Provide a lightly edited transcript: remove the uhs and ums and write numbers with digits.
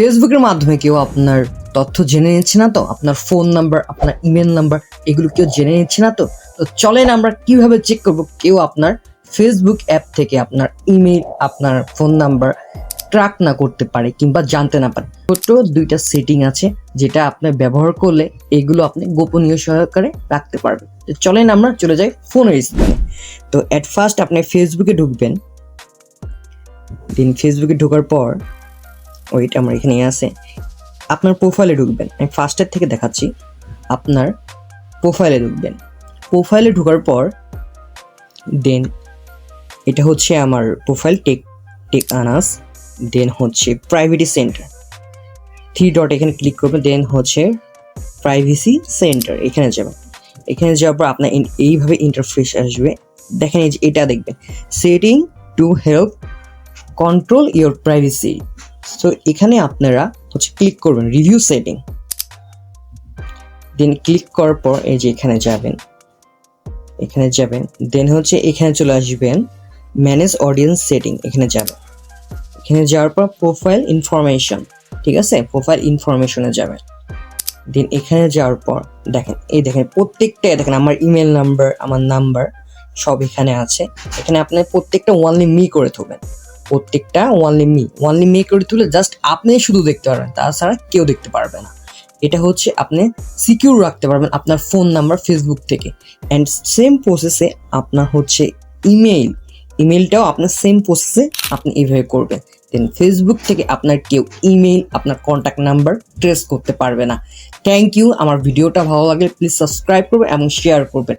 ফেসবুকের মাধ্যমে কেউ আপনার তথ্য জেনে নিচ্ছে না তো? আপনার ফোন নাম্বার, আপনার ইমেল নাম্বার এগুলো কেউ জেনে নিচ্ছে না তো? তো চলেন আমরা কিভাবে চেক করব কেউ আপনার ফেসবুক অ্যাপ থেকে আপনার ইমেল, আপনার ফোন নাম্বার ট্র্যাক না করতে পারে কিংবা জানতে না পারে। ছোট্ট দুইটা সেটিং আছে যেটা আপনি ব্যবহার করলে এগুলো আপনি গোপনীয় সহকারে রাখতে পারবেন। তো চলেন আমরা চলে যাই ফোনের স্ক্রিনে। তো অ্যাট ফার্স্ট আপনি ফেসবুকে ঢুকবেন। দেন ফেসবুকে ঢোকার পর ওইটা আমার এখানে আছে, আপনার প্রোফাইলে ঢুকবেন। আমি ফার্স্টের থেকে দেখাচ্ছি। আপনার প্রোফাইলে ঢুকবেন। প্রোফাইলে ঢোকার পর দেন এটা হচ্ছে আমার প্রোফাইল টেক আনাস। দেন হচ্ছে প্রাইভেসি সেন্টার, 3 ডট এখানে ক্লিক করবেন। দেন হচ্ছে প্রাইভেসি সেন্টার, এখানে যাবেন। এখানে যাওয়ার পর আপনার এইভাবে ইন্টারফেস আসবে। দেখেন এই যে এটা দেখবেন, setting to help control your privacy. So এখানে আপনারা হচ্ছে ক্লিক করবেন রিভিউ সেটিং। দেন ক্লিক করার পর এই যে এখানে যাবেন, দেন হচ্ছে এখানে চলে আসবেন ম্যানেজ অডিয়েন্স সেটিং, এখানে যাবেন। এখানে যাওয়ার পর প্রোফাইল ইনফরমেশন, ঠিক আছে, প্রোফাইল ইনফরমেশনে যাবেন। দেন এখানে যাওয়ার পর দেখেন প্রত্যেকটা দেখেন আমার ইমেল নাম্বার, আমার নাম্বার সব এখানে আছে। এখানে আপনার প্রত্যেকটা ওয়ানলি মি করে তুলবেন, প্রত্যেকটা ওয়ানলি মি করে তুলে জাস্ট আপনি শুধু দেখতে পারবেন, তাছাড়া কেউ দেখতে পারবে না। এটা হচ্ছে আপনি সিকিউর রাখতে পারবেন আপনার ফোন নাম্বার ফেসবুক থেকে। অ্যান্ড সেম প্রসেসে আপনার হচ্ছে ইমেলটাও আপনার সেম প্রসেসে আপনি এইভাবে করবেন। দেন ফেসবুক থেকে আপনার কেউ ইমেল, আপনার কন্ট্যাক্ট নাম্বার ট্রেস করতে পারবে না। Thank you. আমার ভিডিওটা ভালো লাগলে প্লিজ সাবস্ক্রাইব করবেন এবং শেয়ার করবেন।